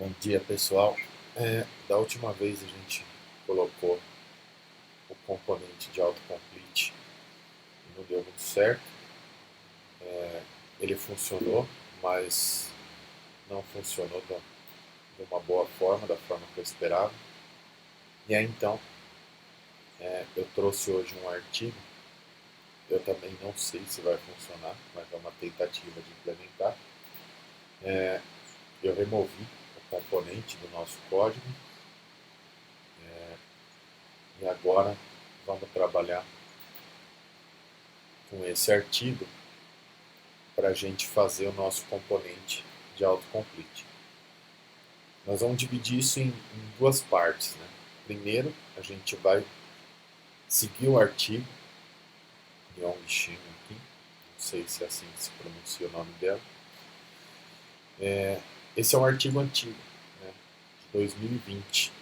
Bom dia, pessoal. Da última vez a gente colocou o componente de autocomplete e não deu muito certo. Ele funcionou, mas não funcionou de uma boa forma, da forma que eu esperava. E aí então eu trouxe hoje um artigo. Eu também não sei se vai funcionar, mas é uma tentativa de implementar. Eu removi o componente do nosso código e agora vamos trabalhar com esse artigo para a gente fazer o nosso componente de autocomplete. Nós vamos dividir isso em duas partes. Né? Primeiro, a gente vai seguir o artigo de Yongxin aqui, não sei se é assim que se pronuncia o nome dela. Esse é um artigo antigo, né, de 2020,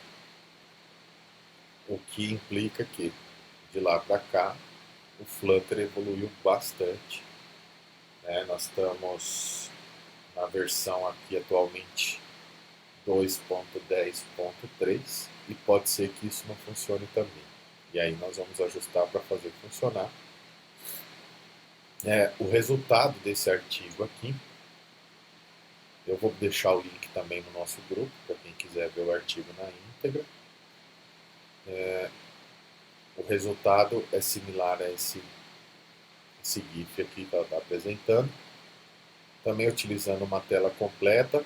o que implica que, de lá para cá, o Flutter evoluiu bastante. Né? Nós estamos na versão aqui atualmente 2.10.3 e pode ser que isso não funcione também. E aí nós vamos ajustar para fazer funcionar. O resultado desse artigo aqui, eu vou deixar o link também no nosso grupo, para quem quiser ver o artigo na íntegra. O resultado é similar a esse GIF aqui que ela está apresentando. Também utilizando uma tela completa,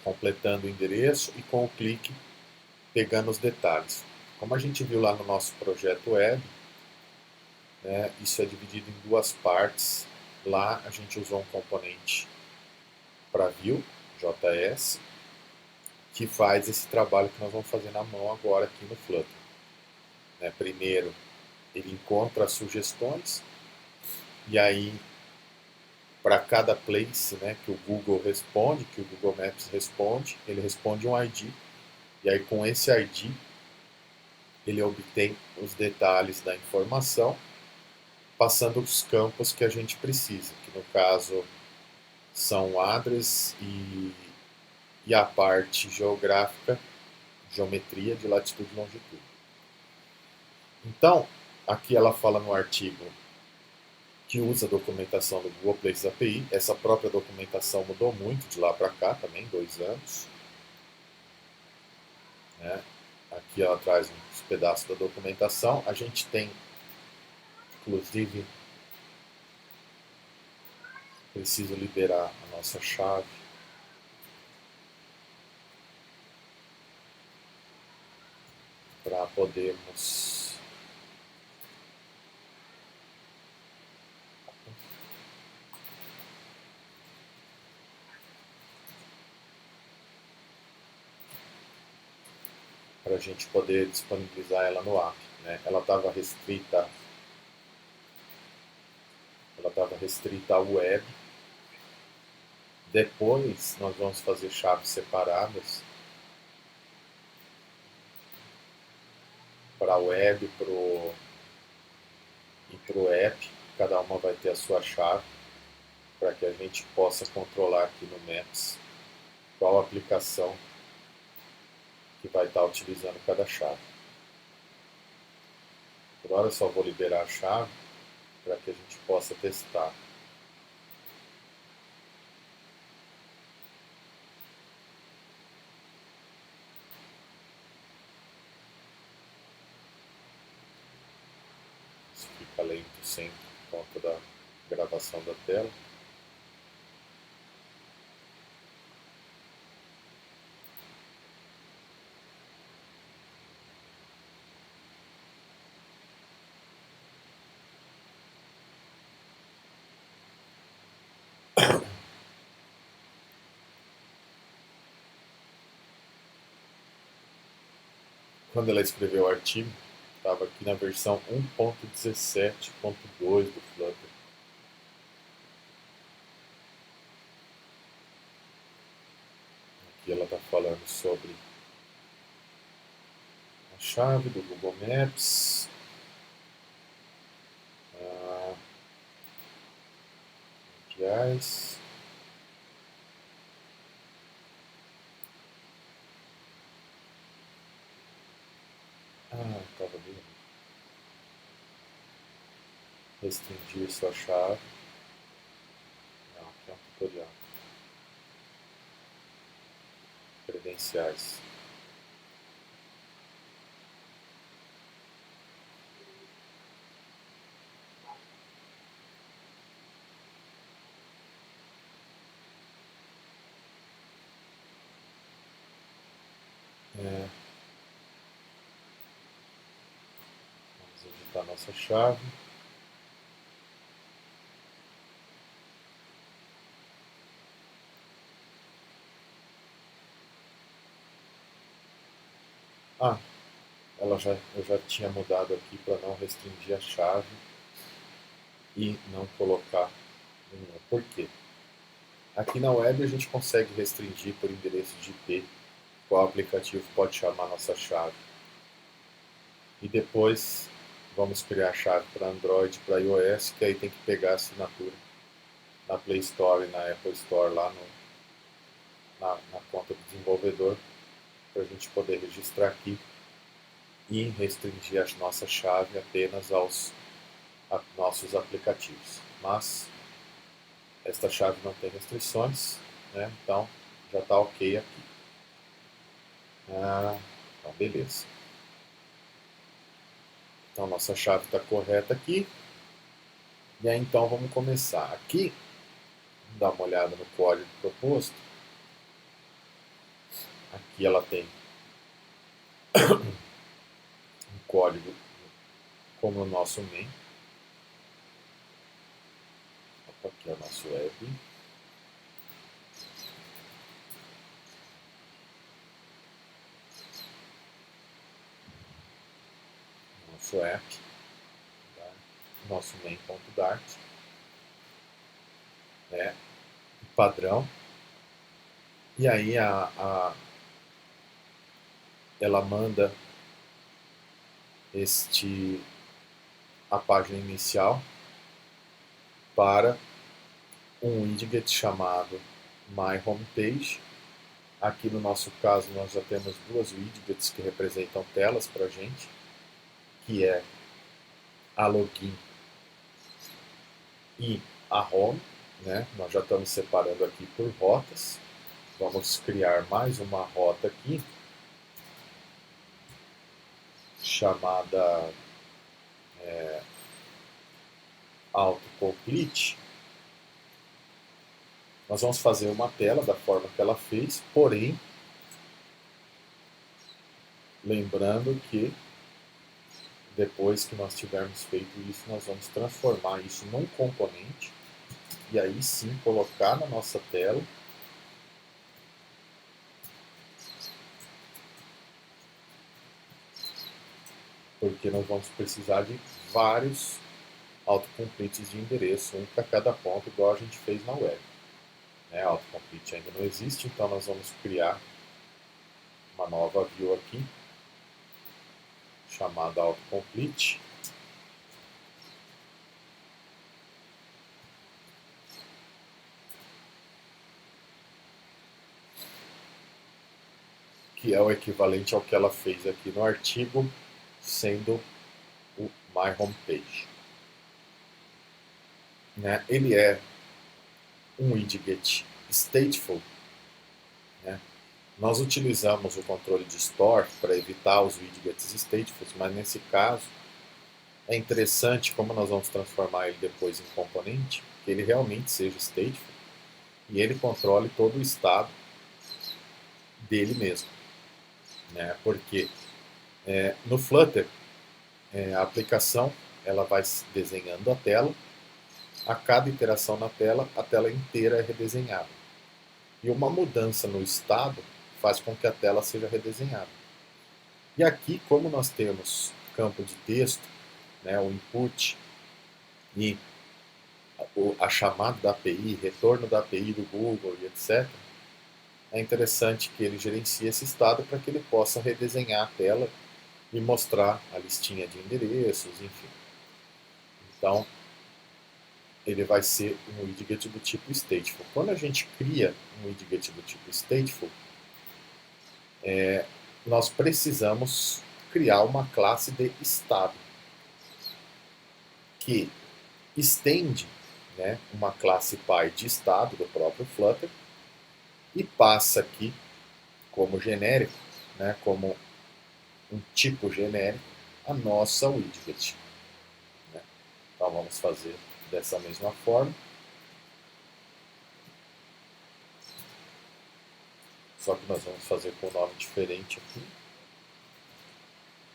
completando o endereço e com o clique pegando os detalhes. Como a gente viu lá no nosso projeto web, isso é dividido em duas partes. Lá a gente usou um componente para Vue, JS, que faz esse trabalho que nós vamos fazer na mão agora aqui no Flutter. Primeiro, ele encontra as sugestões, e aí, para cada place que o Google responde, que o Google Maps responde, ele responde um ID, e aí com esse ID, ele obtém os detalhes da informação, passando os campos que a gente precisa, que no caso são o address e a parte geográfica, geometria de latitude e longitude. Então, aqui ela fala no artigo que usa a documentação do Google Places API. Essa própria documentação mudou muito de lá para cá também, 2 anos. Né? Aqui ela traz uns pedaços da documentação. A gente tem, inclusive, preciso liberar a nossa chave para podermos para a gente poder disponibilizar ela no app. Né? Ela estava restrita à web. Depois nós vamos fazer chaves separadas para a web e para o app. Cada uma vai ter a sua chave para que a gente possa controlar aqui no Maps qual aplicação que vai estar utilizando cada chave. Agora eu só vou liberar a chave para que a gente possa testar. Isso fica lento sempre por conta da gravação da tela. Quando ela escreveu o artigo, estava aqui na versão 1.17.2 do Flutter. Aqui ela está falando sobre a chave do Google Maps, APIs, restringir sua chave. Não, aqui é um tutorial. Credenciais. Vamos editar nossa chave. Ah, eu já tinha mudado aqui para não restringir a chave e não colocar nenhuma. Por quê? Aqui na web a gente consegue restringir por endereço de IP qual aplicativo pode chamar nossa chave. E depois vamos criar a chave para Android, para iOS, que aí tem que pegar a assinatura na Play Store e na Apple Store lá na conta do desenvolvedor para a gente poder registrar aqui e restringir a nossa chave apenas aos nossos aplicativos. Mas esta chave não tem restrições, né? Então já está ok aqui. Então beleza. Então nossa chave está correta aqui. E aí então vamos começar aqui. Vamos dar uma olhada no código proposto. Aqui ela tem um código como o nosso main. Aqui é o nosso web. Nosso app. Nosso main.dart. Padrão. E aí ela manda a página inicial para um widget chamado My Homepage. Aqui no nosso caso nós já temos duas widgets que representam telas para a gente, que é a login e a home, né? Nós já estamos separando aqui por rotas. Vamos criar mais uma rota aqui, chamada autocomplete. Nós vamos fazer uma tela da forma que ela fez, porém, lembrando que depois que nós tivermos feito isso, nós vamos transformar isso num componente e aí sim colocar na nossa tela. Porque nós vamos precisar de vários autocompletes de endereço, um para cada ponto, igual a gente fez na web. Autocomplete ainda não existe, então nós vamos criar uma nova view aqui, chamada autocomplete. Que é o equivalente ao que ela fez aqui no artigo, sendo o My Homepage. Ele é um widget stateful. Nós utilizamos o controle de store para evitar os widgets stateful, mas nesse caso é interessante, como nós vamos transformar ele depois em componente, que ele realmente seja stateful e ele controle todo o estado dele mesmo. Porque no Flutter, a aplicação ela vai desenhando a tela, a cada iteração na tela, a tela inteira é redesenhada. E uma mudança no estado faz com que a tela seja redesenhada. E aqui, como nós temos campo de texto, o input e a chamada da API, retorno da API do Google e etc., é interessante que ele gerencie esse estado para que ele possa redesenhar a tela e mostrar a listinha de endereços, enfim. Então, ele vai ser um widget do tipo stateful. Quando a gente cria um widget do tipo stateful, nós precisamos criar uma classe de estado, que estende, né, uma classe Py de estado do próprio Flutter e passa aqui como genérico, né, como um tipo genérico, a nossa widget. Né? Então vamos fazer dessa mesma forma. Só que nós vamos fazer com um nome diferente aqui.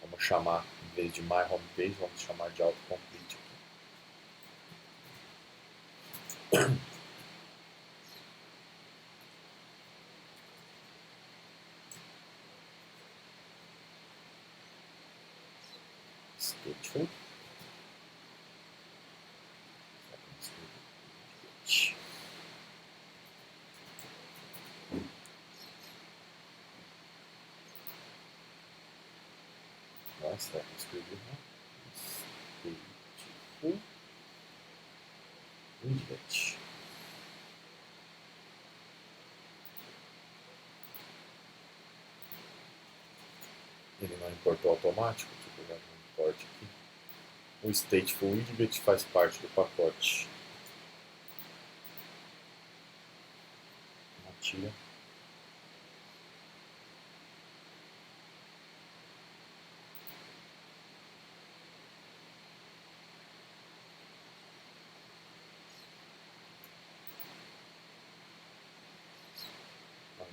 Vamos chamar, em vez de My Homepage, vamos chamar de Autocomplete aqui. Stateful. Nossa, eu escrevi Stateful widget. Ele não importou automático, tipo, já não importa aqui. O Stateful widget faz parte do pacote. Tira.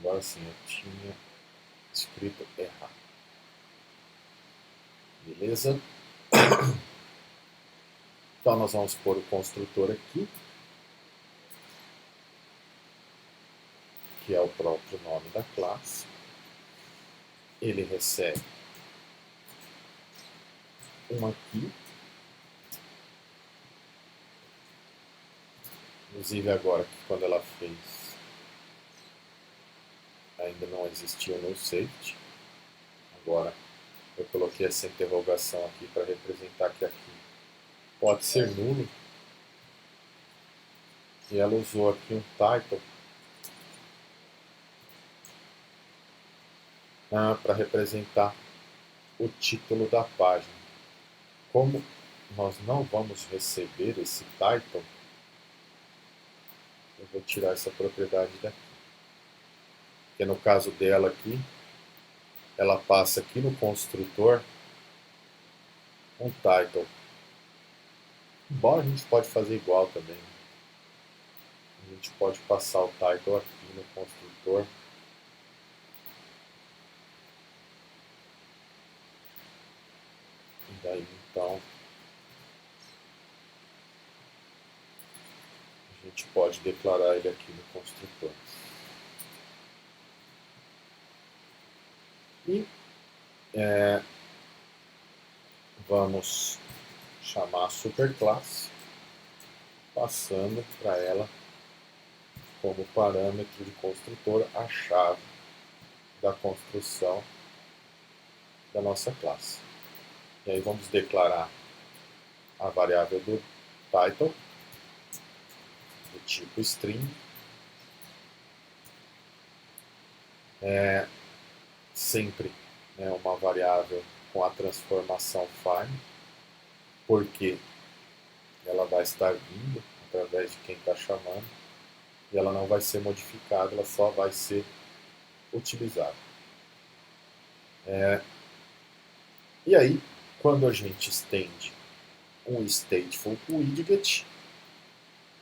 Agora sim, eu tinha escrito errado. Beleza? Então nós vamos pôr o construtor aqui, que é o próprio nome da classe. Ele recebe um aqui. Inclusive agora, que quando ela fez, ainda não existia o no safety. Agora eu coloquei essa interrogação aqui para representar que aqui pode ser nulo. E ela usou aqui um title para representar o título da página. Como nós não vamos receber esse title, eu vou tirar essa propriedade daqui. Porque no caso dela aqui, ela passa aqui no construtor um title. Embora a gente pode fazer igual também. A gente pode passar o title aqui no construtor. E daí então a gente pode declarar ele aqui no construtor. E vamos chamar a superclasse, passando para ela como parâmetro de construtor a chave da construção da nossa classe. E aí vamos declarar a variável do title, do tipo string, sempre uma variável com a transformação fine, porque ela vai estar vindo através de quem está chamando, e ela não vai ser modificada, ela só vai ser utilizada. E aí, quando a gente estende um stateful widget,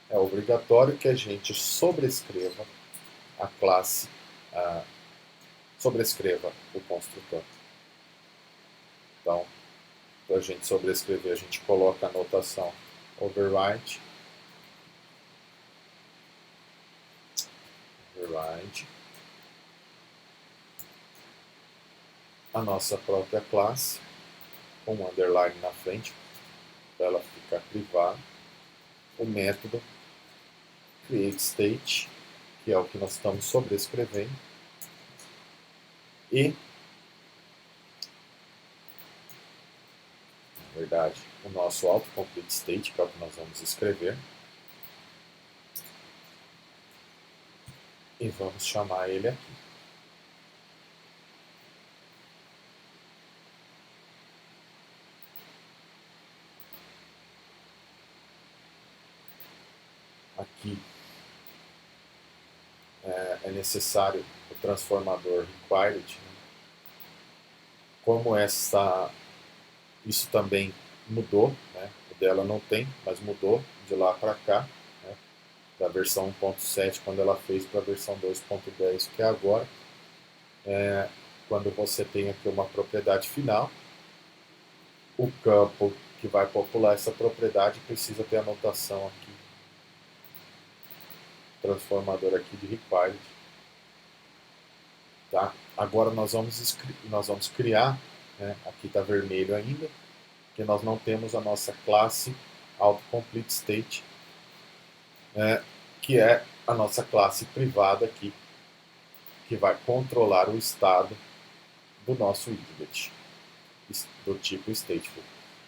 é obrigatório que a gente sobrescreva a classe, sobrescreva o construtor. Então, para a gente sobrescrever, a gente coloca a notação override, a nossa própria classe, com um underline na frente, para ela ficar privada, o método createState, que é o que nós estamos sobrescrevendo, e, na verdade, o nosso autocompletestate, que é o que nós vamos escrever, e vamos chamar ele aqui. que é necessário o transformador required, né? Como isso também mudou, né? O dela não tem, mas mudou de lá para cá, né? Da versão 1.7 quando ela fez para a versão 2.10 que é agora. Quando você tem aqui uma propriedade final, o campo que vai popular essa propriedade precisa ter a notação aqui, transformador aqui de required. Tá? Agora nós vamos criar, né? Aqui está vermelho ainda, que nós não temos a nossa classe autocomplete state, né? Que é a nossa classe privada aqui, que vai controlar o estado do nosso widget, do tipo stateful.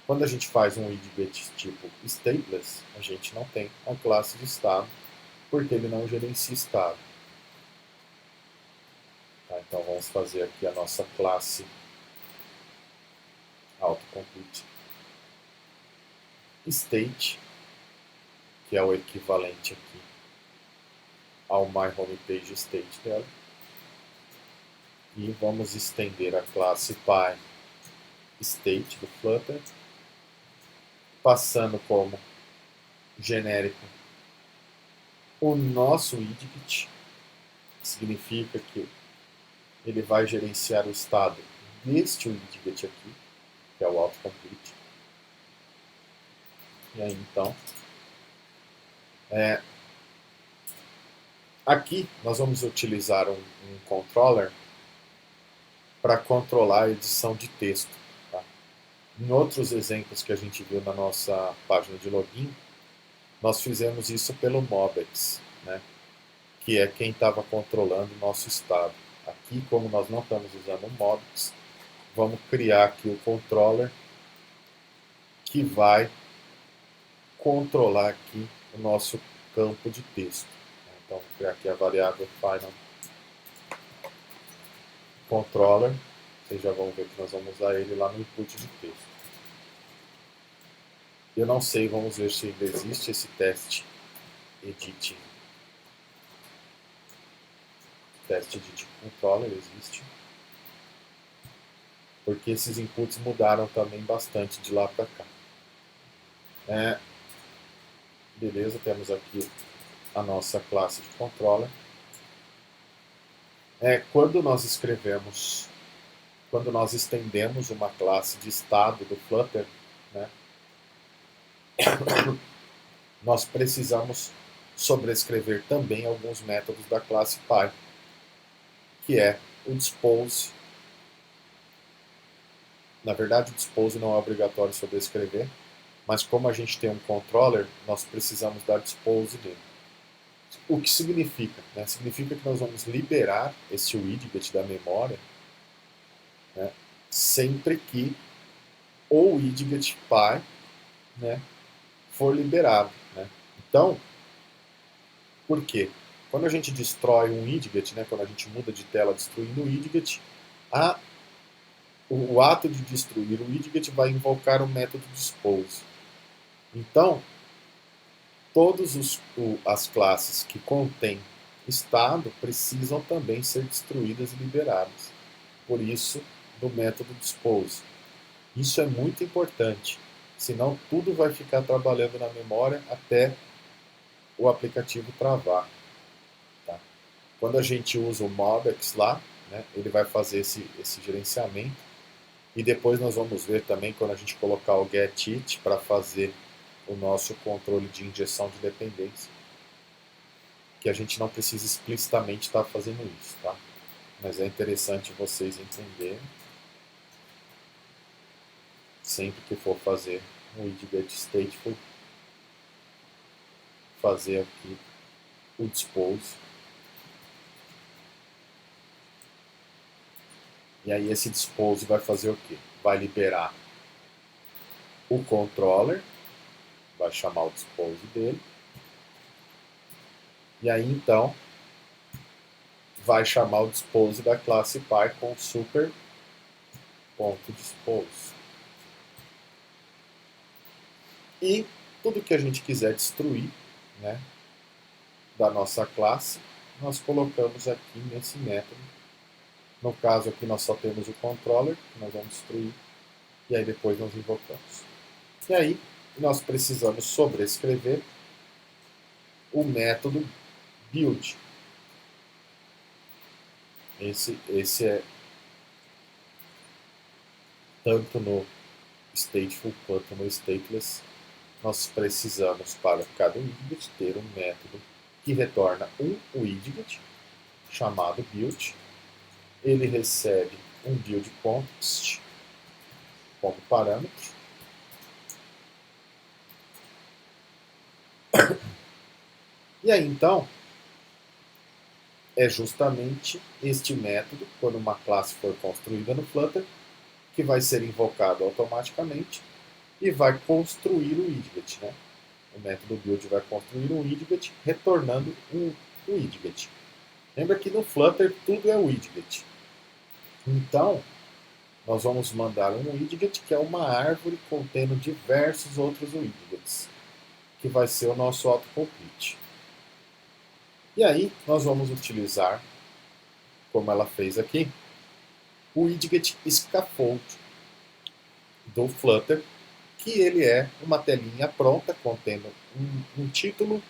Quando a gente faz um widget tipo stateless, a gente não tem a classe de estado, porque ele não gerencia estado. Tá? Então vamos fazer aqui a nossa classe autocomplete state, que é o equivalente aqui ao myHomepage_state dela. E vamos estender a classe PyState do Flutter, passando como genérico o nosso widget, que significa que ele vai gerenciar o estado deste widget aqui, que é o autocomplete. E aí então, aqui nós vamos utilizar um controller para controlar a edição de texto. Tá? Em outros exemplos que a gente viu na nossa página de login, nós fizemos isso pelo Mobex, né? Que é quem estava controlando o nosso estado. Aqui, como nós não estamos usando o Mobex, vamos criar aqui o controller que vai controlar aqui o nosso campo de texto. Então, vou criar aqui a variável final controller. Vocês já vão ver que nós vamos usar ele lá no input de texto. Eu não sei, vamos ver se ainda existe esse teste edit. Teste edit controller existe. Porque esses inputs mudaram também bastante de lá para cá. Beleza, temos aqui a nossa classe de controller. Quando nós estendemos uma classe de estado do Flutter, né, nós precisamos sobrescrever também alguns métodos da classe Py, que é o dispose. Na verdade, o dispose não é obrigatório sobrescrever, mas como a gente tem um controller, nós precisamos dar dispose dele. O que significa? Né? Significa que nós vamos liberar esse widget da memória, né, sempre que o widget Py, né, for liberado. Né? Então, por quê? Quando a gente destrói um widget, né, quando a gente muda de tela destruindo o widget, o ato de destruir o widget vai invocar o método dispose. Então, todas as classes que contêm estado precisam também ser destruídas e liberadas. Por isso, do método dispose. Isso é muito importante, senão tudo vai ficar trabalhando na memória até o aplicativo travar. Tá? Quando a gente usa o Mobex lá, né, ele vai fazer esse gerenciamento. E depois nós vamos ver também quando a gente colocar o getIt para fazer o nosso controle de injeção de dependência, que a gente não precisa explicitamente estar fazendo isso, tá? Mas é interessante vocês entenderem, sempre que for fazer um widget stateful, fazer aqui o dispose. E aí esse dispose vai fazer o quê? Vai liberar o controller, vai chamar o dispose dele, e aí então vai chamar o dispose da classe Py com super.dispose. E tudo que a gente quiser destruir, né, da nossa classe, nós colocamos aqui nesse método. No caso aqui nós só temos o controller, que nós vamos destruir, e aí depois nós invocamos. E aí nós precisamos sobrescrever o método build. Esse é tanto no stateful quanto no stateless. Nós precisamos, para cada widget, ter um método que retorna um widget chamado build. Ele recebe um build context como parâmetro. E aí, então, é justamente este método, quando uma classe for construída no Flutter, que vai ser invocado automaticamente e vai construir o widget, né? O método build vai construir um widget retornando um widget. Lembra que no Flutter tudo é widget. Então, nós vamos mandar um widget que é uma árvore contendo diversos outros widgets, que vai ser o nosso autocomplete. E aí, nós vamos utilizar, como ela fez aqui, o widget scaffold do Flutter, que ele é uma telinha pronta contendo um título,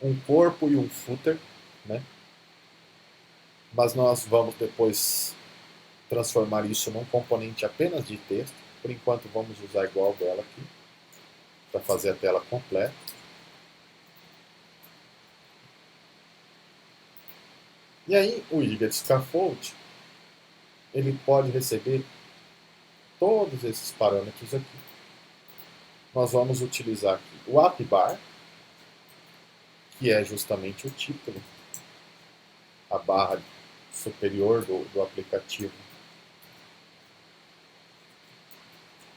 um corpo e um footer, né? Mas nós vamos depois transformar isso num componente apenas de texto. Por enquanto vamos usar igual dela aqui, para fazer a tela completa. E aí o widget scaffold, ele pode receber todos esses parâmetros aqui. Nós vamos utilizar aqui o appbar, que é justamente o título, a barra superior do aplicativo.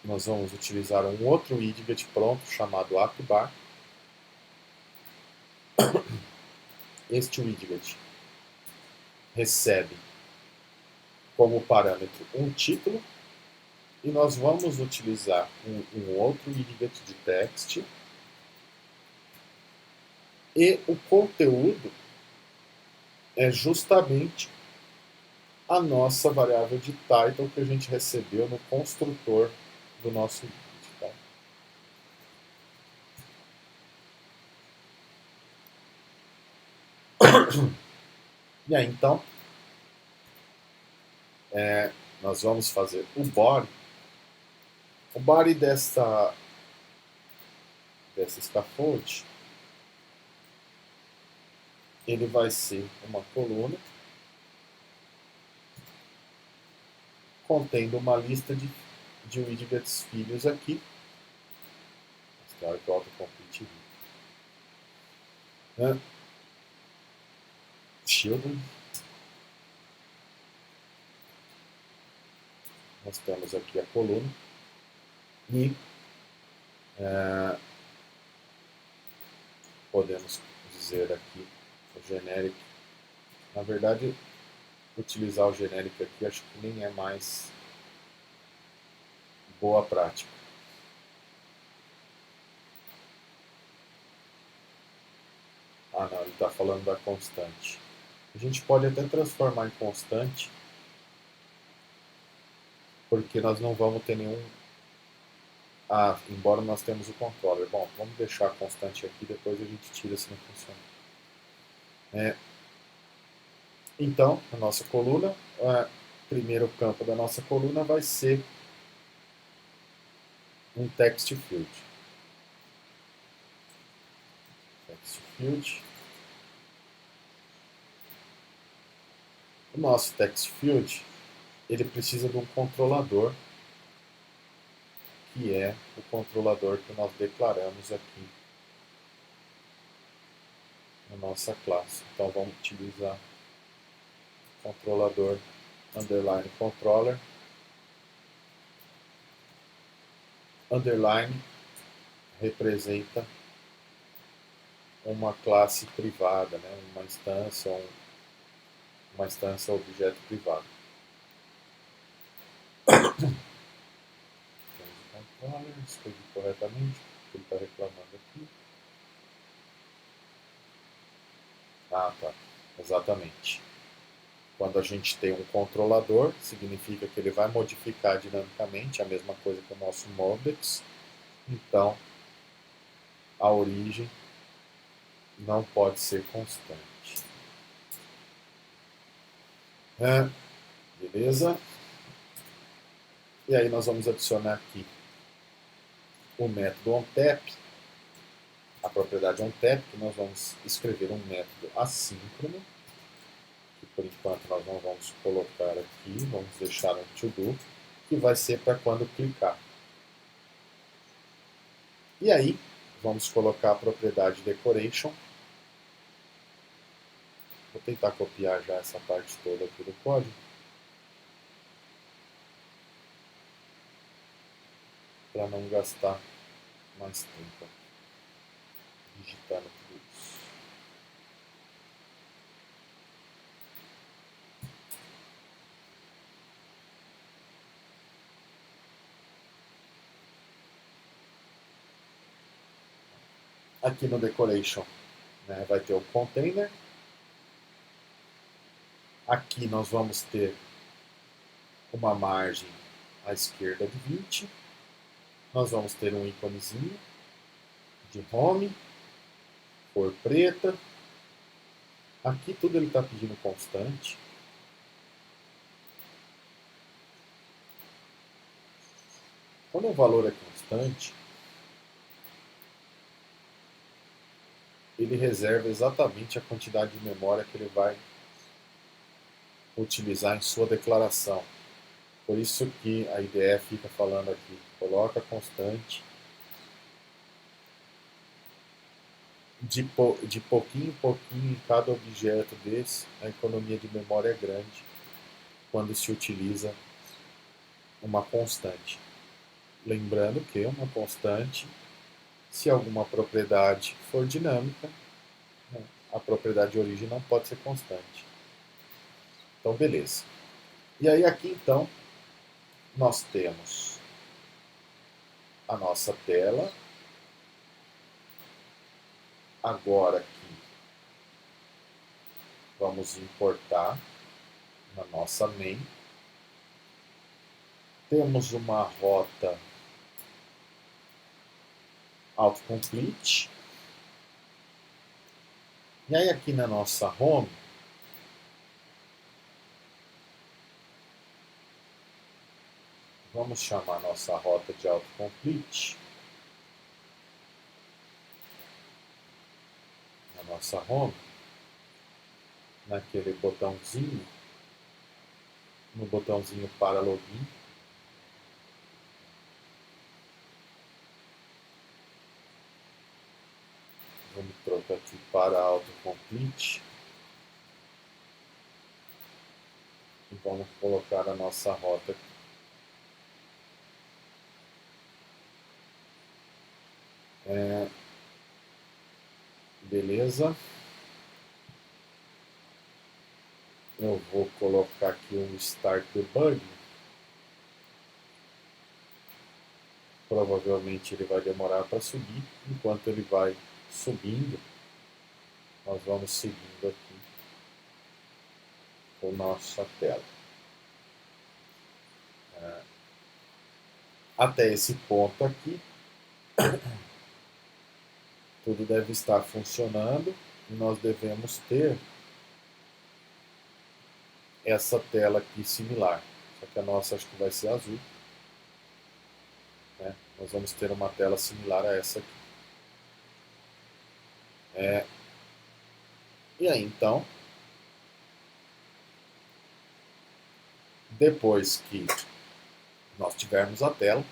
Nós vamos utilizar um outro widget pronto chamado appbar. Este widget recebe como parâmetro um título e nós vamos utilizar um outro widget de text e o conteúdo é justamente a nossa variável de title que a gente recebeu no construtor do nosso widget. Tá? E aí, então, nós vamos fazer o body. O body dessa scaffold, ele vai ser uma coluna contendo uma lista de widgets filhos aqui. Claro que o autocomplete children. Nós temos aqui a coluna e podemos dizer aqui o generic. Na verdade, utilizar o generic aqui acho que nem é mais boa prática. Ah não, ele está falando da constante. A gente pode até transformar em constante, porque nós não vamos ter nenhum... embora nós temos o controller. Bom, vamos deixar a constante aqui, depois a gente tira se não funciona. Então, a nossa coluna, primeiro campo da nossa coluna vai ser um text field. Text field. O nosso text field, ele precisa de um controlador, que é o controlador que nós declaramos aqui na nossa classe. Então vamos utilizar o controlador underline controller. Underline representa uma classe privada, né? uma instância objeto privado. Escrevi corretamente, ele está reclamando aqui. Ah, tá. Exatamente. Quando a gente tem um controlador, significa que ele vai modificar dinamicamente, a mesma coisa que o nosso Modex. Então, a origem não pode ser constante. Beleza? E aí nós vamos adicionar aqui o método onTap, a propriedade onTap, que nós vamos escrever um método assíncrono, que por enquanto nós não vamos colocar aqui, vamos deixar um to-do, que vai ser para quando clicar. E aí, vamos colocar a propriedade decoration. Vou tentar copiar já essa parte toda aqui do código, para não gastar mais tempo digitando tudo isso. Aqui no decoration, né, vai ter o container. Aqui nós vamos ter uma margem à esquerda de 20. Nós vamos ter um íconezinho de home, cor preta. Aqui tudo ele está pedindo constante. Quando o valor é constante, ele reserva exatamente a quantidade de memória que ele vai utilizar em sua declaração. Por isso que a IDE fica falando aqui, coloca constante. De pouquinho em pouquinho, em cada objeto desse, a economia de memória é grande quando se utiliza uma constante. Lembrando que uma constante, se alguma propriedade for dinâmica, a propriedade de origem não pode ser constante. Então, beleza. E aí aqui, então, nós temos a nossa tela. Agora aqui, vamos importar na nossa main. Temos uma rota autocomplete. E aí aqui na nossa home, vamos chamar nossa rota de autocomplete. Na nossa home, naquele botãozinho, no botãozinho para login. Vamos trocar aqui para autocomplete. E vamos colocar a nossa rota aqui. Beleza. Eu vou colocar aqui um start debug. Provavelmente ele vai demorar para subir. Enquanto ele vai subindo, nós vamos seguindo aqui com nossa tela. Até esse ponto aqui, tudo deve estar funcionando e nós devemos ter essa tela aqui similar. Só que a nossa acho que vai ser azul. Né? Nós vamos ter uma tela similar a essa aqui. E aí então, depois que nós tivermos a tela,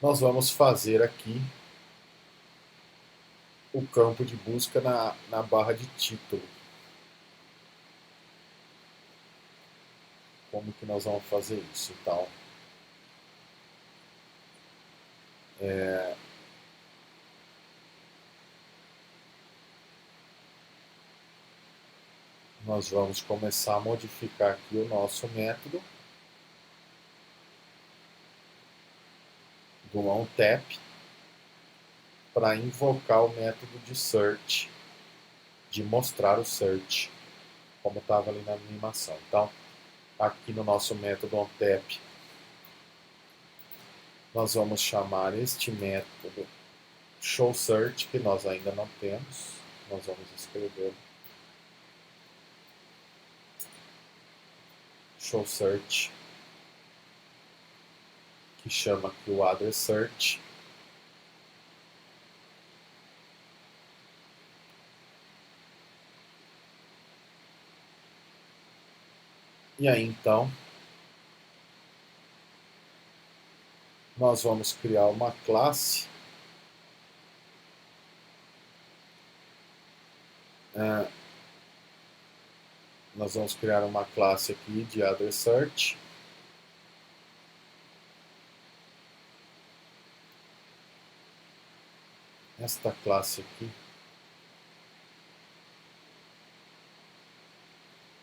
nós vamos fazer aqui o campo de busca na barra de título. Como que nós vamos fazer isso? Então, nós vamos começar a modificar aqui o nosso método do onTap para invocar o método de search de mostrar o search, como estava ali na animação. Então, aqui no nosso método onTap, nós vamos chamar este método showSearch, que nós ainda não temos. Nós vamos escrever showSearch, que chama aqui o address search. E aí então nós vamos criar uma classe nós vamos criar uma classe aqui de address search. Esta classe aqui,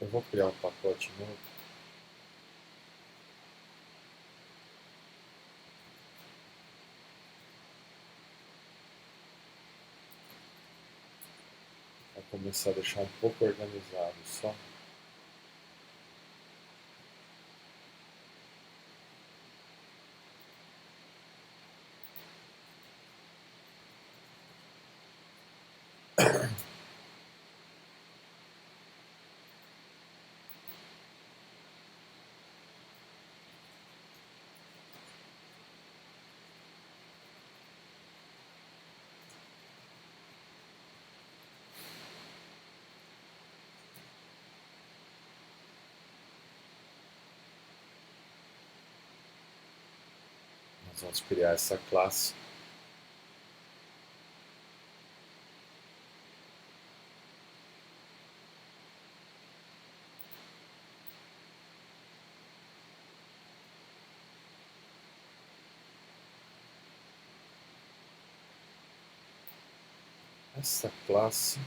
eu vou criar um pacote novo. Vou começar a deixar um pouco organizado só. Nós vamos criar essa classe. Essa classe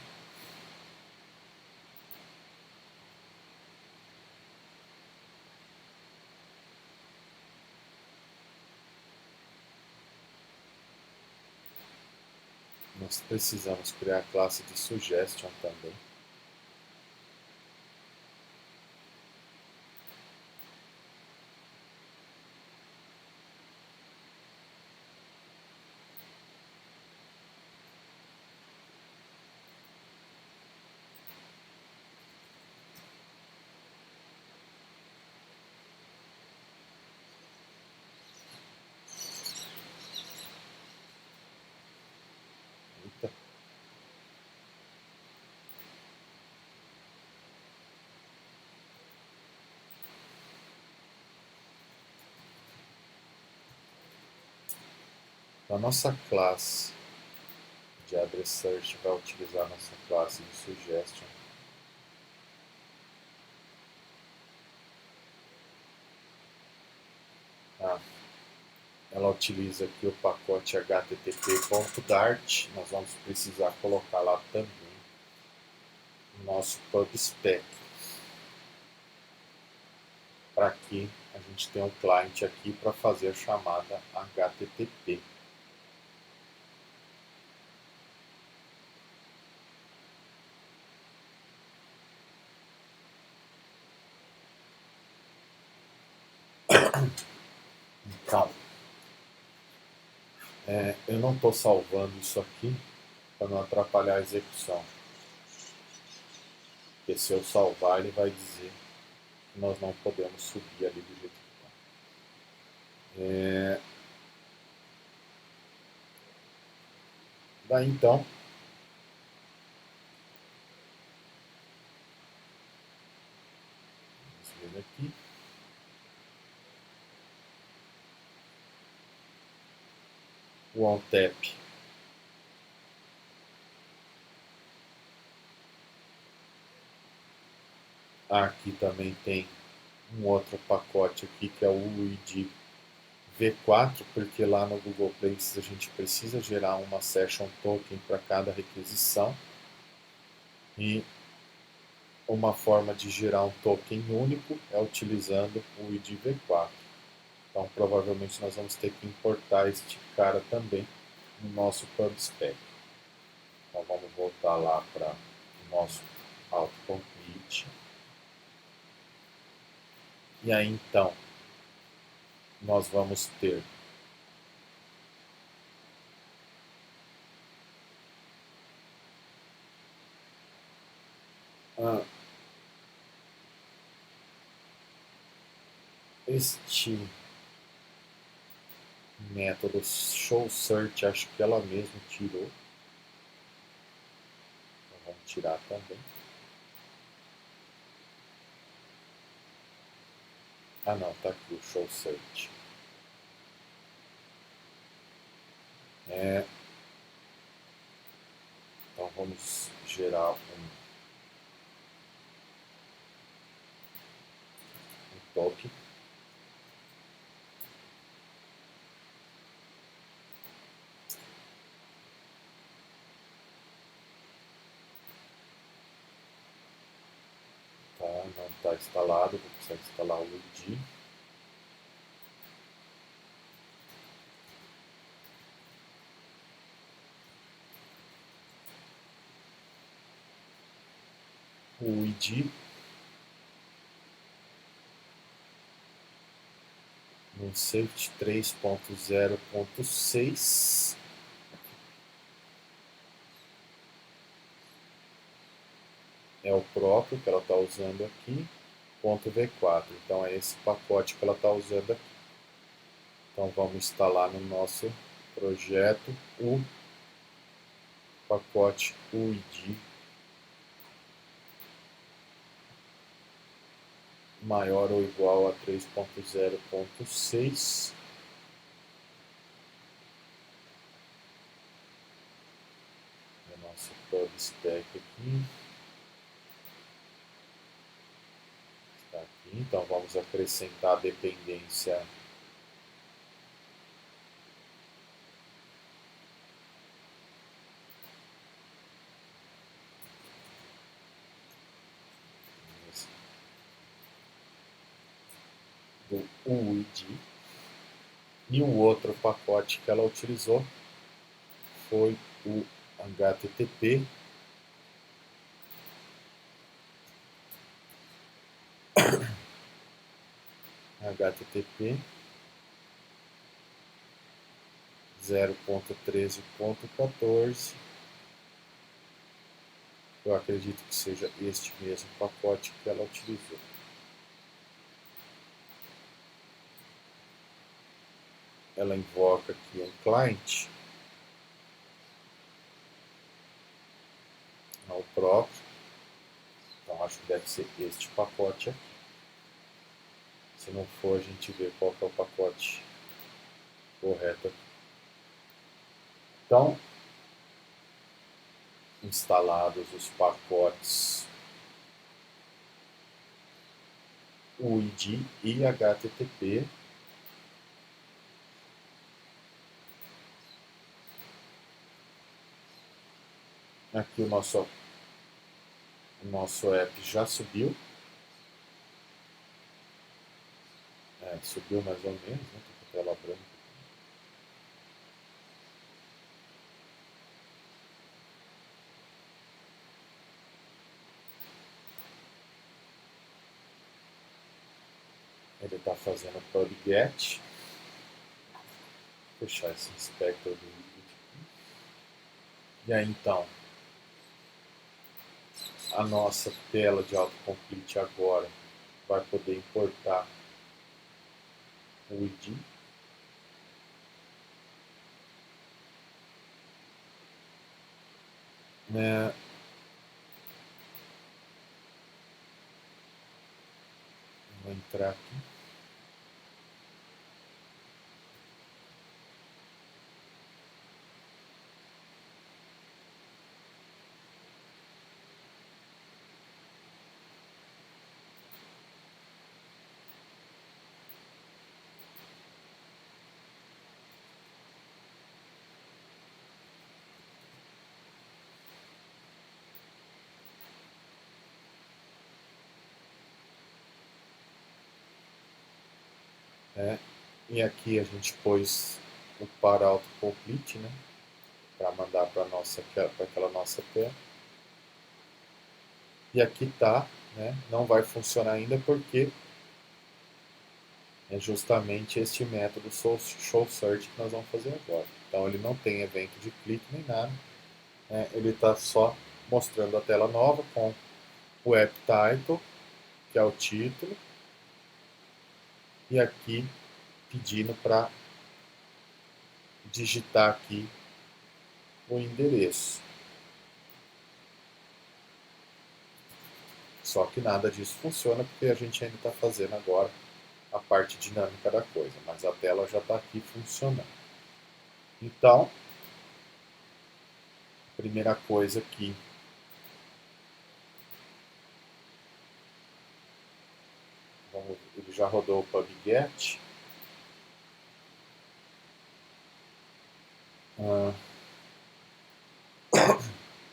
nós precisamos criar a classe de suggestion também. Eita. A nossa classe de address search vai utilizar a nossa classe de suggestion. Ela utiliza aqui o pacote http.dart. Nós vamos precisar colocar lá também o nosso pubspec, para que a gente tenha um client aqui para fazer a chamada HTTP. Então, eu não estou salvando isso aqui para não atrapalhar a execução. Porque se eu salvar, ele vai dizer que nós não podemos subir ali do jeito que está. Daí então, vamos ver aqui. O OnTap aqui também tem um outro pacote aqui que é o UID V4, porque lá no Google Places a gente precisa gerar uma session token para cada requisição, e uma forma de gerar um token único é utilizando o UID V4. Então provavelmente nós vamos ter que importar este cara também no nosso PubSpec. Então vamos voltar lá para nosso autocomplete. E aí então nós vamos ter este método show search, acho que ela mesma tirou. Então vamos tirar também. Ah não, tá aqui o show search. Então vamos gerar um token. Tá, não está instalado, vou precisar instalar o ID. O ID no Safety 3.0.6 é o próprio que ela está usando aqui, .v4. Então é esse pacote que ela está usando aqui. Então vamos instalar no nosso projeto o pacote UID maior ou igual a 3.0.6. É o nosso pub stack aqui. Está aqui. Então vamos acrescentar a dependência do UID. E o outro pacote que ela utilizou foi o HTTP HTTP 0.13.14. Eu acredito que seja este mesmo pacote que ela utilizou. Ela invoca aqui um client ao próprio. Então acho que deve ser este pacote aqui. Se não for, a gente vê qual que é o pacote correto aqui. Então, instalados os pacotes UID e HTTP, aqui o nosso app já subiu. Subiu mais ou menos, né? Tô com a tela branca. Ele está fazendo pub-get. Vou fechar esse inspector do vídeo. E aí então, a nossa tela de autocomplete agora vai poder importar o ID. Vou entrar aqui. E aqui a gente pôs o para autocomplete, né? Para mandar para aquela nossa tela. E aqui está, né? Não vai funcionar ainda porque é justamente este método show search que nós vamos fazer agora. Então ele não tem evento de clique nem nada, né? Ele está só mostrando a tela nova com o app title, que é o título, e aqui pedindo para digitar aqui o endereço. Só que nada disso funciona porque a gente ainda está fazendo agora a parte dinâmica da coisa, mas a tela já está aqui funcionando. Então, a primeira coisa aqui, ele já rodou o PubGet.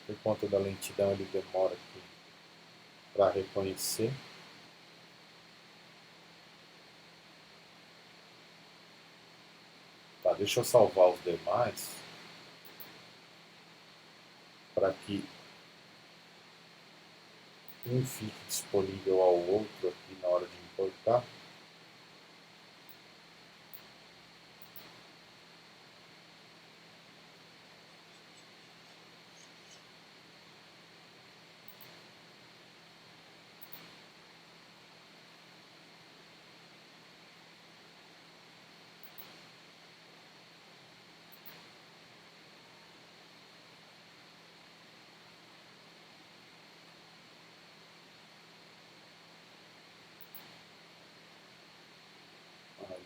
Por conta da lentidão ele demora aqui para reconhecer. Tá, deixa eu salvar os demais para que um fique disponível ao outro aqui na hora de importar.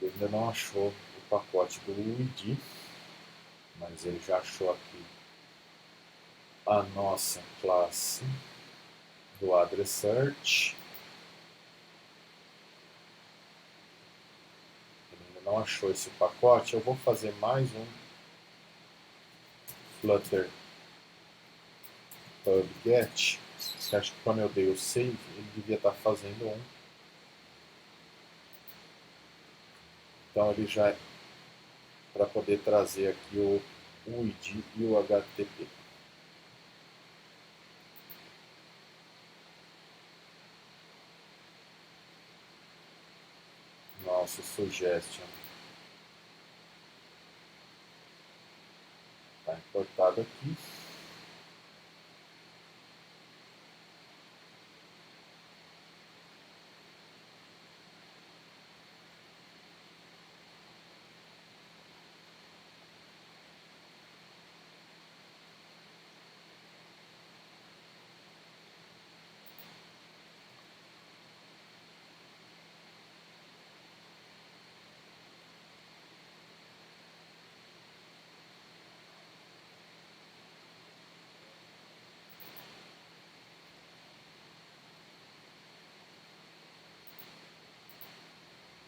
Ele ainda não achou o pacote do UID, mas ele já achou aqui a nossa classe do Address Search. Ele ainda não achou esse pacote. Eu vou fazer mais um Flutter PubGet. Acho que quando eu dei o save, ele devia estar fazendo um. Então ele já para poder trazer aqui o UID e o HTTP. Nosso suggestion está importado aqui.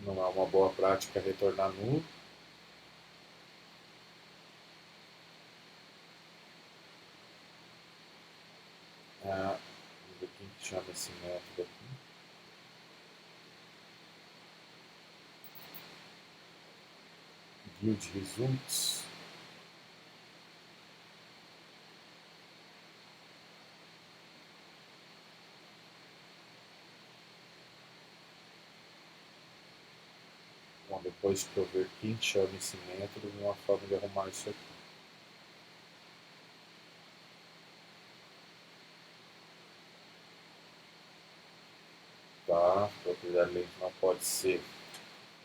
Não é uma boa prática retornar nulo. Vamos ver quem chama esse método aqui. Guild Results. Bom, depois que eu ver quem chama esse método, uma forma de arrumar isso aqui. Tá? A propriedade lente não pode ser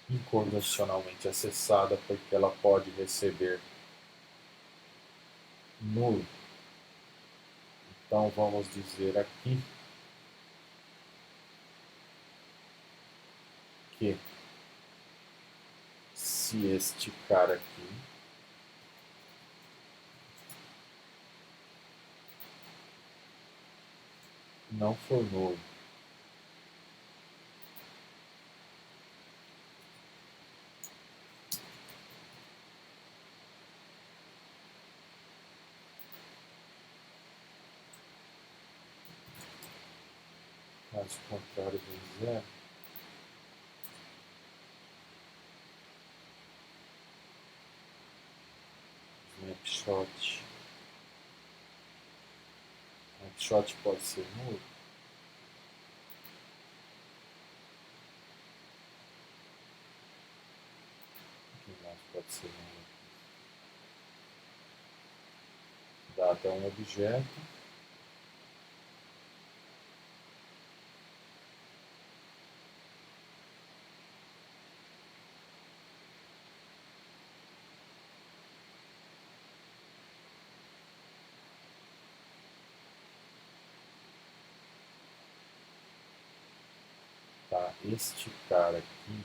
incondicionalmente acessada porque ela pode receber nulo. Então vamos dizer aqui que se este cara aqui não for nulo, caso contrário do zero, snapshot pode ser nulo. pode ser dado a um objeto. Tá, este cara aqui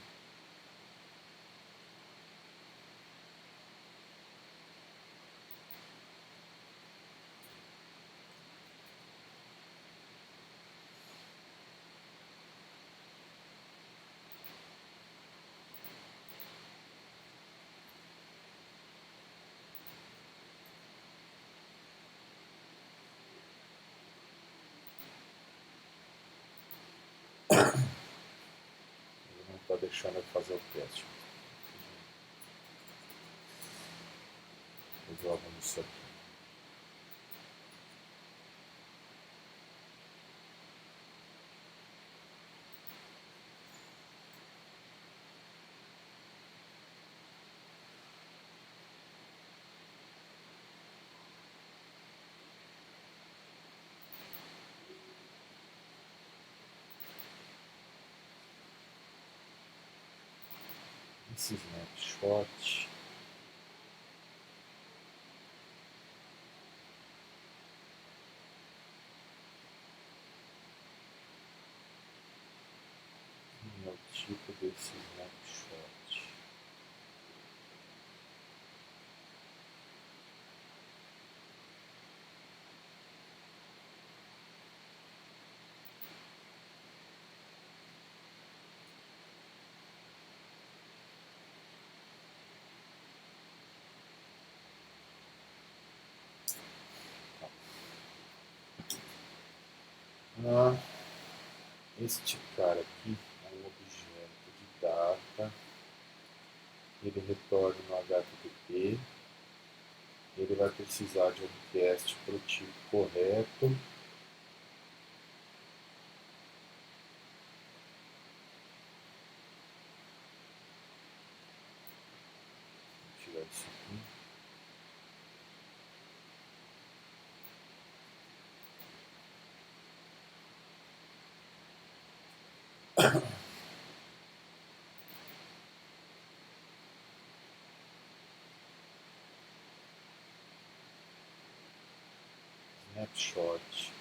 ele não está deixando eu fazer o teste. Resolvo isso aqui. Esse snapshot é o tipo desse snapshot. Este cara aqui é um objeto de data, ele retorna no HTTP, ele vai precisar de um request para o tipo correto. Vou tirar isso aqui. Snapshot.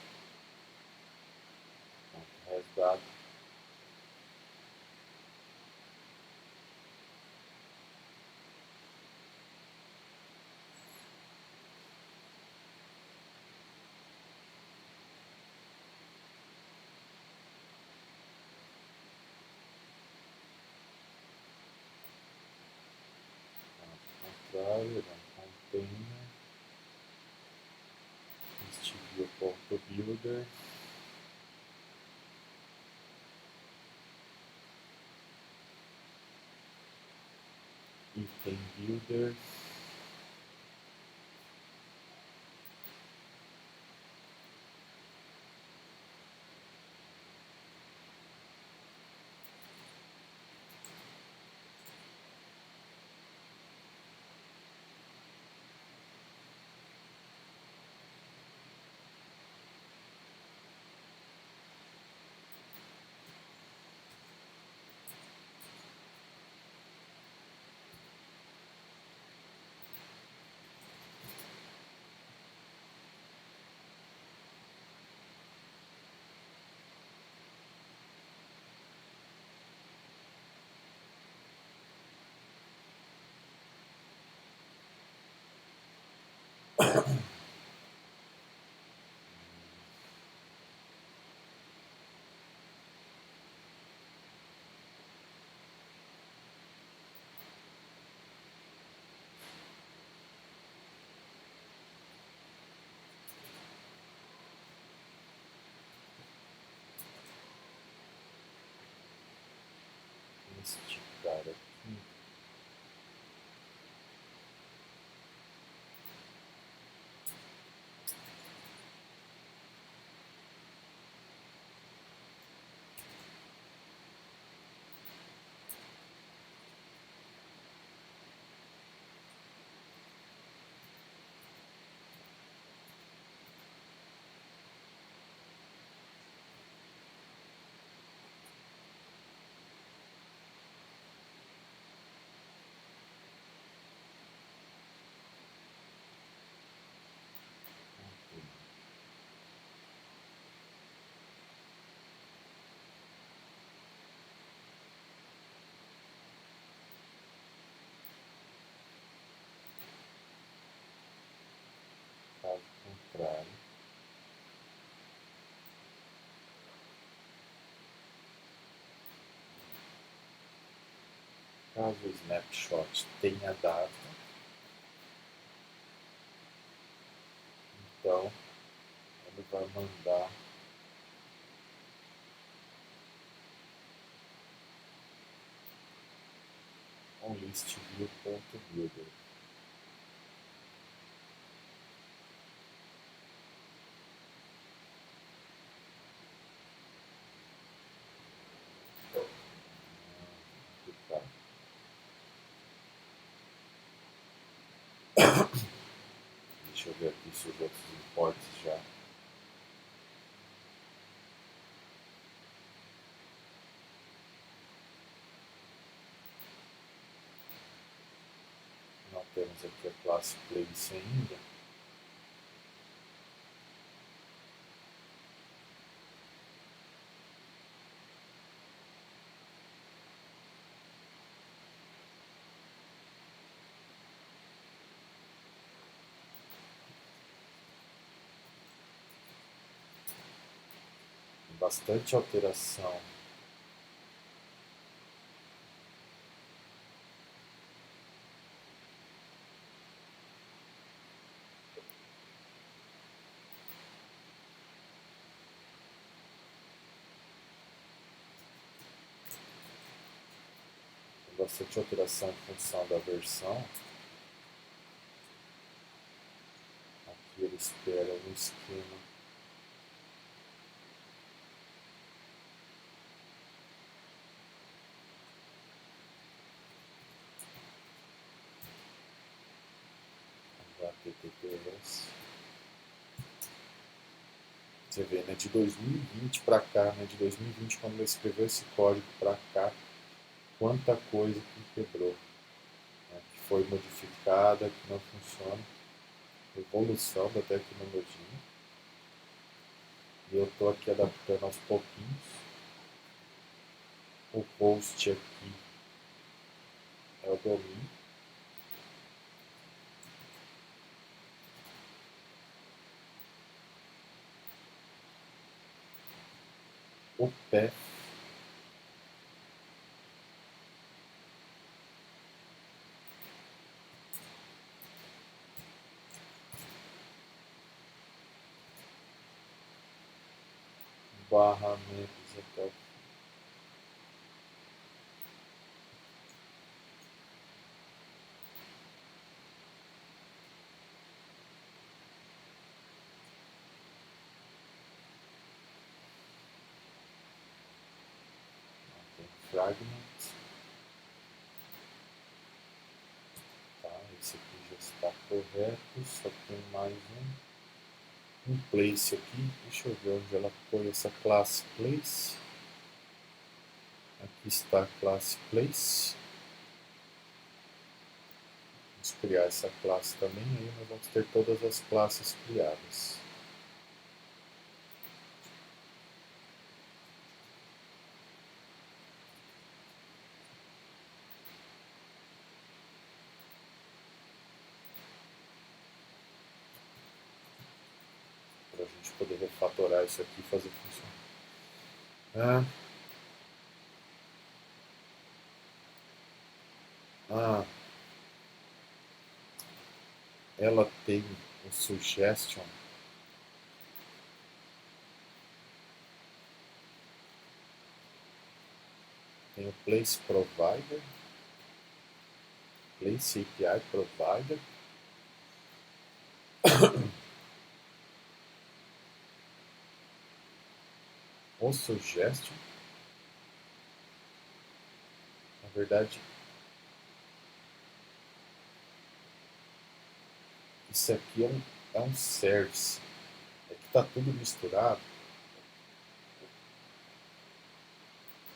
Resdado. Container, este view.builder, item builder, este cara aqui. caso o snapshot tenha data, então ele vai mandar um list view.builder. Deixa eu ver aqui se os outros imports já. Não temos aqui a classe place ainda. Tem bastante alteração. Bastante alteração em função da versão. Aqui ele espera um esquema. HTTPS. Você vê, né, de 2020 para cá, né, de 2020 quando ele escreveu esse código para cá, quanta coisa que quebrou, né, que foi modificada, que não funciona. Evolução da tecnologia. E eu estou aqui adaptando aos pouquinhos. O host aqui é o domínio. O path barra membros até o fragment. Tá, esse aqui já está correto, só tem mais um place aqui. Deixa eu ver onde ela foi essa classe place. Aqui está a classe place. Vamos criar essa classe também, aí nós vamos ter todas as classes criadas. Para a gente poder refatorar isso aqui e fazer funcionar. Ela tem um suggestion. Tem o place provider, place API provider. O suggestion. Na verdade, isso aqui é um service. É que está tudo misturado.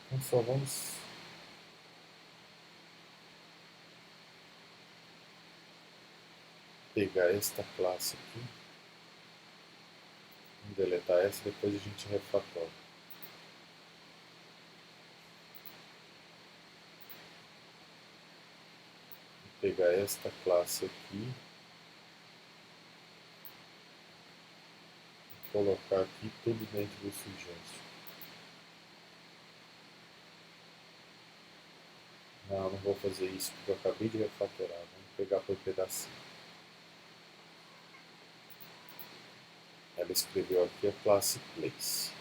Então só vamos pegar esta classe aqui. Vamos deletar essa e depois a gente refatora. Vou pegar esta classe aqui. Colocar aqui tudo dentro do suggestion. Não vou fazer isso porque eu acabei de refatorar. Vamos pegar por pedacinho. Ela escreveu aqui a classe place.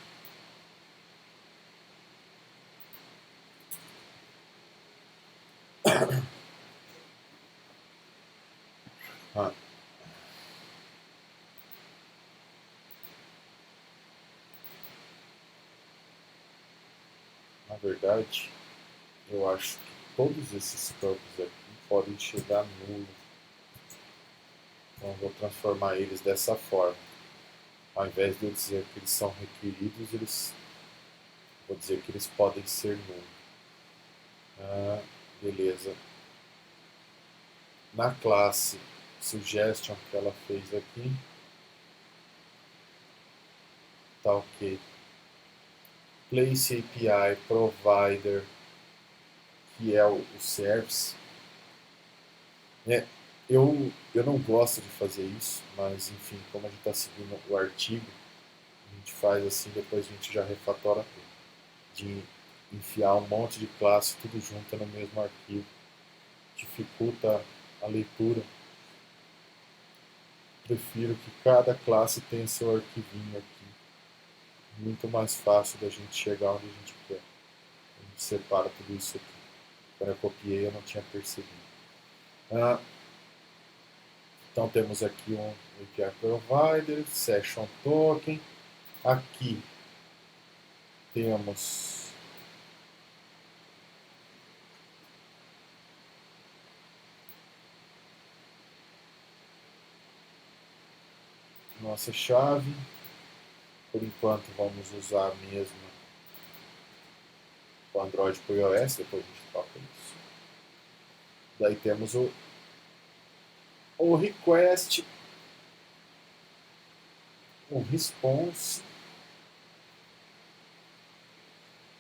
Na verdade, eu acho que todos esses campos aqui podem chegar nulo. Então eu vou transformar eles dessa forma. Ao invés de eu dizer que eles são requeridos, vou dizer que eles podem ser nulo. Beleza. Na classe suggestion que ela fez aqui, tá ok. Place API provider, que é o service. Eu não gosto de fazer isso, mas enfim, como a gente está seguindo o artigo, a gente faz assim, depois a gente já refatora tudo. De enfiar um monte de classe tudo junto no mesmo arquivo. Dificulta a leitura. Prefiro que cada classe tenha seu arquivinho aqui. Muito mais fácil da gente chegar onde a gente quer. A gente separa tudo isso aqui. Quando eu copiei eu não tinha percebido. Então temos aqui um API Provider, Session Token. Aqui temos nossa chave. Por enquanto vamos usar a mesma para Android e para iOS, depois a gente toca isso. Daí temos o request, o response.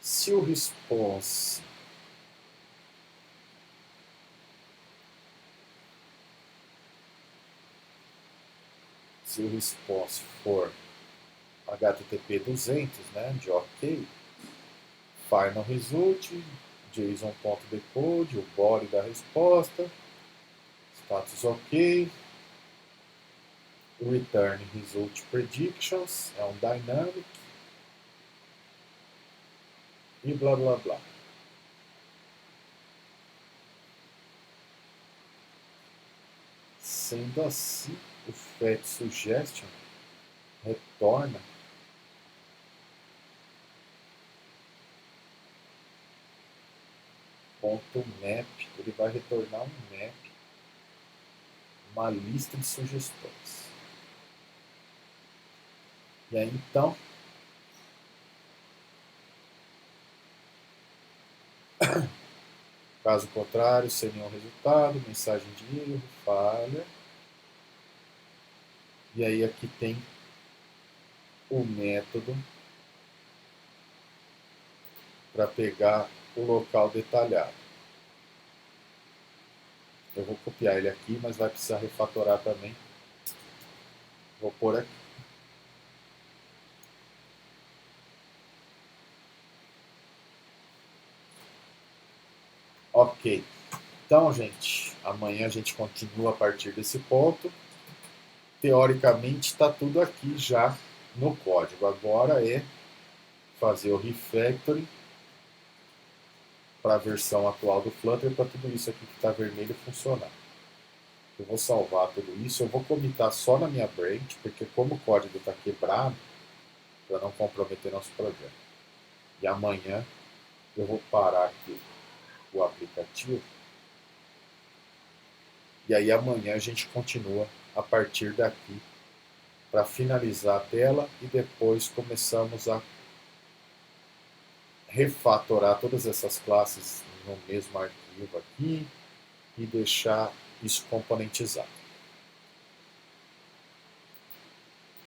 Se o response for HTTP 200, né, de OK, final result, JSON.decode, o body da resposta, status OK, return result predictions, é um dynamic, e blá blá blá. Sendo assim, o fetch suggestion retorna .map, ele vai retornar um map, uma lista de sugestões. E aí então, caso contrário, sem nenhum resultado, mensagem de erro, falha. E aí aqui tem o método para pegar o local detalhado. Eu vou copiar ele aqui, mas vai precisar refatorar também. Vou pôr aqui. Ok. Então, gente, amanhã a gente continua a partir desse ponto. Teoricamente está tudo aqui já no código. Agora é fazer o refactoring para a versão atual do Flutter para tudo isso aqui que está vermelho funcionar. Eu vou salvar tudo isso, eu vou comitar só na minha branch, porque como o código está quebrado, para não comprometer nosso projeto. E amanhã eu vou parar aqui o aplicativo. E aí amanhã a gente continua a partir daqui para finalizar a tela e depois começamos a refatorar todas essas classes no mesmo arquivo aqui e deixar isso componentizado.